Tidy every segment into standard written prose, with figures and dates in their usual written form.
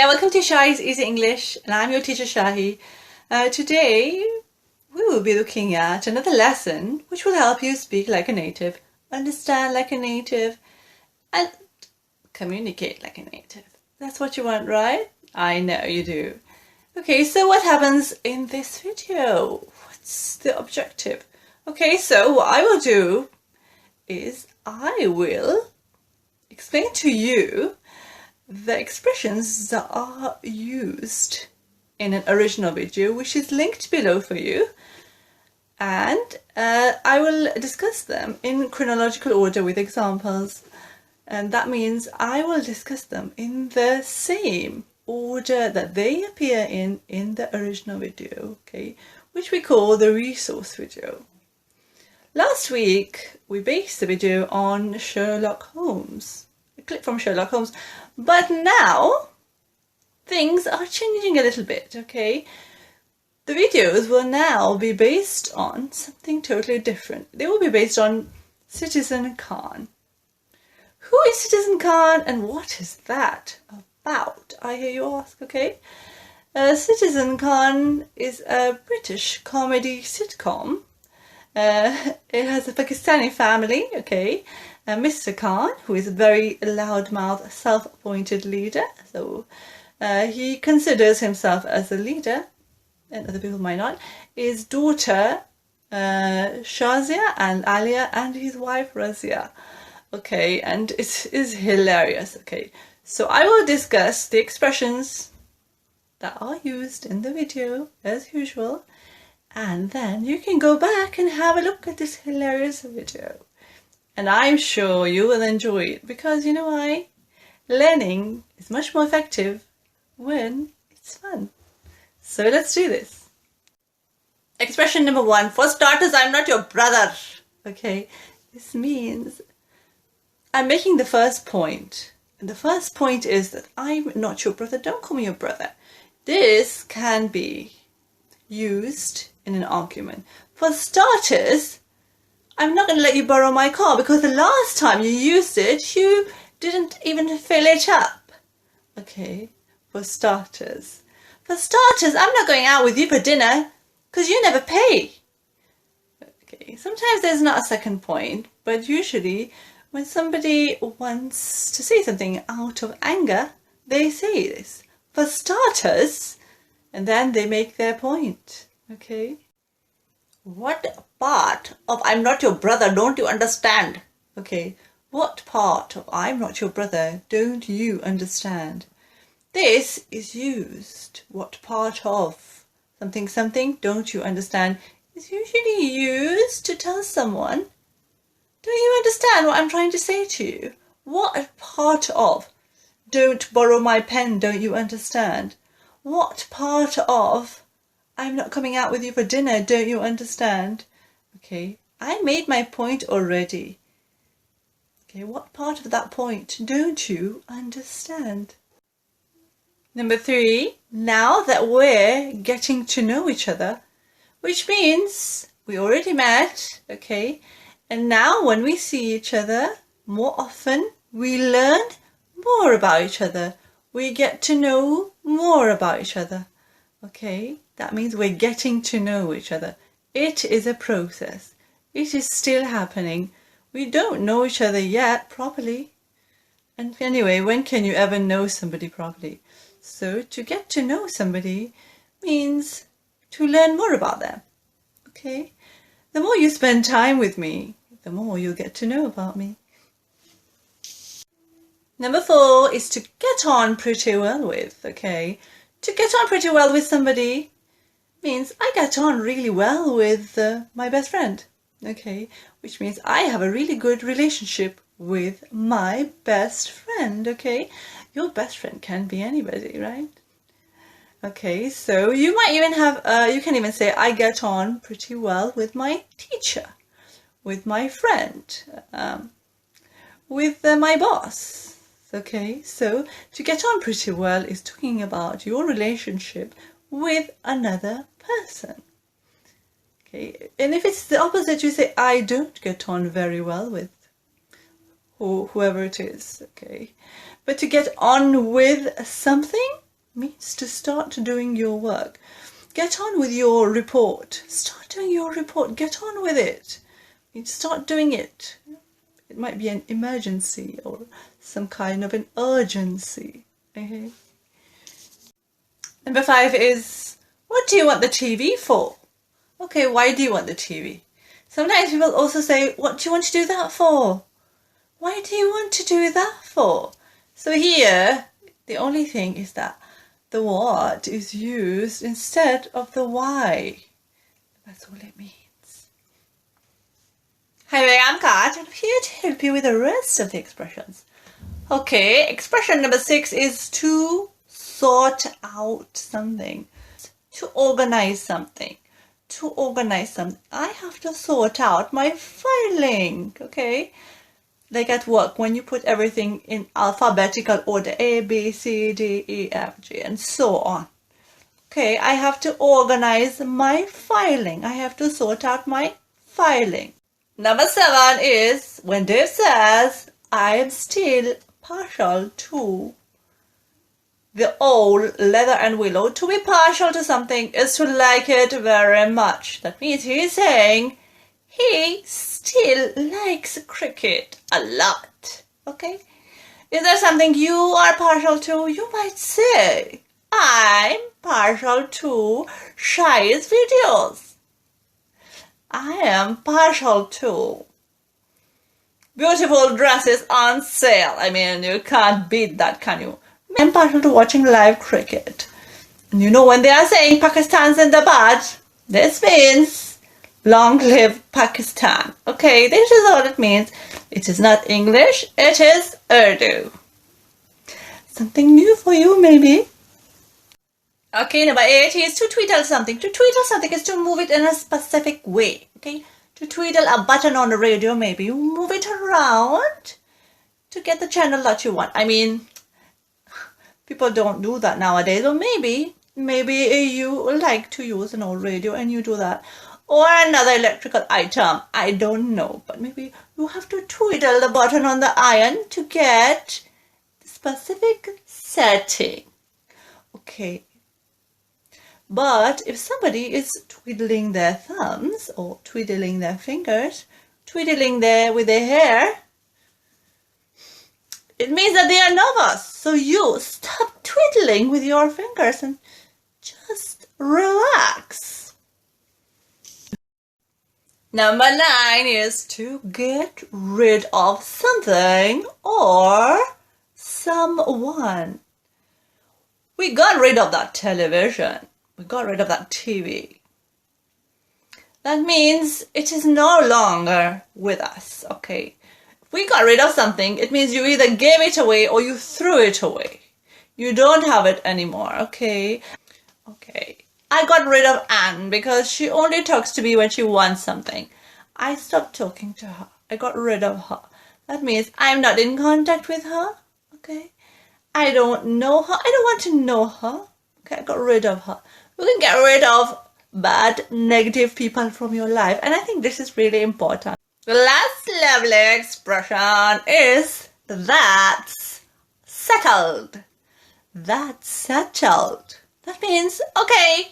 there, welcome to Shahy's Easy English, and I'm your teacher Shahy. Today we will be looking at another lesson which will help you speak like a native, understand like a native, and communicate like a native. That's what you want, right? I know you do. Okay, so what happens in this video? What's the objective? Okay, so what I will do is I will explain to you the expressions that are used in an original video, which is linked below for you, and I will discuss them in chronological order with examples, and that means I will discuss them in the same order that they appear in the original video, okay, which we call the resource video. Last week we based the video on Sherlock Holmes, a clip from Sherlock Holmes, but now things are changing a little bit, okay? The videos will now be based on something totally different. They will be based on Citizen Khan. Who is Citizen Khan and what is that about? I hear you ask, okay? Citizen Khan is a British comedy sitcom. It has a Pakistani family, okay? Mr. Khan, who is a very loudmouth, self-appointed leader, so he considers himself as a leader, and other people might not. His daughter Shazia and Alia, and his wife Razia, okay, and it is hilarious, okay. So I will discuss the expressions that are used in the video as usual, and then you can go back and have a look at this hilarious video. And I'm sure you will enjoy it, because you know why? Learning is much more effective when it's fun. So let's do this. Expression number 1. For starters, I'm not your brother. Okay, this means I'm making the first point. And the first point is that I'm not your brother. Don't call me your brother. This can be used in an argument. For starters, I'm not going to let you borrow my car because the last time you used it, you didn't even fill it up. Okay, for starters. For starters, I'm not going out with you for dinner because you never pay. Okay, sometimes there's not a second point, but usually when somebody wants to say something out of anger, they say this. For starters, and then they make their point. Okay? What part of I'm not your brother don't you understand? Okay, what part of I'm not your brother don't you understand? This is used. What part of something don't you understand is usually used to tell someone, don't you understand what I'm trying to say to you? What part of don't borrow my pen don't you understand? What part of I'm not coming out with you for dinner, don't you understand? Okay, I made my point already. Okay, what part of that point don't you understand? Number 3, now that we're getting to know each other, which means we already met, okay, and now when we see each other more often, we learn more about each other. We get to know more about each other, okay? That means we're getting to know each other. It is a process. It is still happening. We don't know each other yet properly. And anyway, when can you ever know somebody properly? So to get to know somebody means to learn more about them. Okay? The more you spend time with me, the more you'll get to know about me. Number 4 is to get on pretty well with, okay? To get on pretty well with somebody means I get on really well with my best friend, okay? Which means I have a really good relationship with my best friend, okay? Your best friend can be anybody, right? Okay, so you might even have, you can even say I get on pretty well with my teacher, with my friend, with my boss, okay? So to get on pretty well is talking about your relationship with another person. Okay, and if it's the opposite, you say I don't get on very well with whoever it is, okay? But to get on with something means to start doing your work. Get on with your report. Start doing your report. Get on with it. You start doing it. It might be an emergency or some kind of an urgency. Okay. Number 5 is, what do you want the TV for? Okay, why do you want the TV? Sometimes people also say, what do you want to do that for? Why do you want to do that for? So here, the only thing is that the what is used instead of the why. That's all it means. Hi there, I'm Kat, and I'm here to help you with the rest of the expressions. Okay, expression number 6 is to sort out something. To organize something. To organize something. I have to sort out my filing, okay? Like at work, when you put everything in alphabetical order, A, B, C, D, E, F, G, and so on. Okay, I have to organize my filing. I have to sort out my filing. Number 7 is when Dave says, I am still partial to the old Leather and Willow. To be partial to something is to like it very much. That means he's saying he still likes cricket a lot. Okay? Is there something you are partial to? You might say, I'm partial to Shahy's videos. I am partial to beautiful dresses on sale. I mean, you can't beat that, can you? I'm partial to watching live cricket. And you know, when they are saying Pakistan's in the bad, this means long live Pakistan. Okay, this is all it means. It is not English, it is Urdu. Something new for you, maybe. Okay, number 8 is to tweedle something. To tweedle something is to move it in a specific way. Okay, to tweedle a button on the radio, maybe you move it around to get the channel that you want. I mean, people don't do that nowadays, or maybe you like to use an old radio and you do that, or another electrical item, I don't know, but maybe you have to twiddle the button on the iron to get the specific setting. Okay, but if somebody is twiddling their thumbs or twiddling their fingers, twiddling with their hair, it means that they are nervous. So you stop twiddling with your fingers and just relax. Number 9 is to get rid of something or someone. We got rid of that television. We got rid of that TV. That means it is no longer with us, okay? We got rid of something, it means you either gave it away or you threw it away. You don't have it anymore, okay? Okay. I got rid of Anne because she only talks to me when she wants something. I stopped talking to her. I got rid of her. That means I'm not in contact with her, okay? I don't know her. I don't want to know her. Okay, I got rid of her. You can get rid of bad, negative people from your life. And I think this is really important. The last lovely expression is that's settled. That's settled. That means, okay,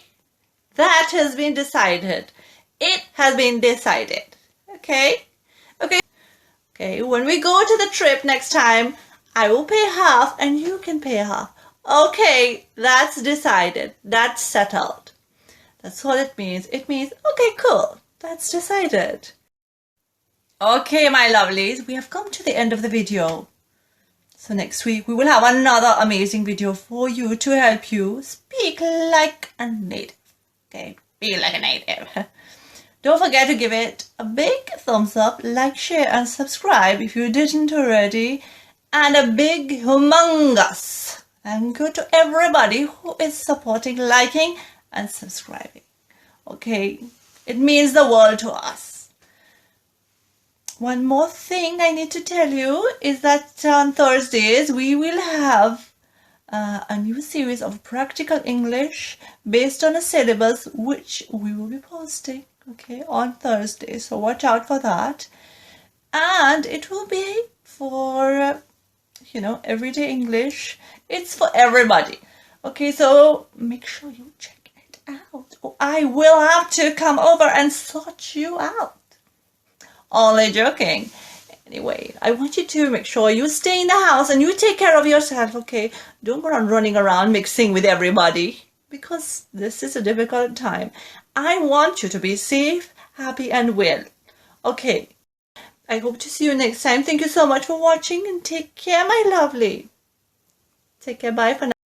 that has been decided. It has been decided. Okay? Okay. Okay, when we go to the trip next time, I will pay half and you can pay half. Okay, that's decided. That's settled. That's what it means. It means, okay, cool. That's decided. Okay, my lovelies, we have come to the end of the video. So next week we will have another amazing video for you to help you speak like a native. Okay, be like a native. Don't forget to give it a big thumbs up, like, share and subscribe if you didn't already. And a big humongous thank you to everybody who is supporting, liking and subscribing. Okay, it means the world to us. One more thing I need to tell you is that on Thursdays we will have a new series of practical English based on a syllabus which we will be posting, okay, on Thursday. So watch out for that. And it will be for, everyday English. It's for everybody. Okay, so make sure you check it out, or I will have to come over and sort you out. Only joking. Anyway, I want you to make sure you stay in the house and you take care of yourself, okay? Don't go on running around mixing with everybody, because this is a difficult time. I want you to be safe, happy, and well. Okay, I hope to see you next time. Thank you so much for watching and take care, my lovely. Take care. Bye for now.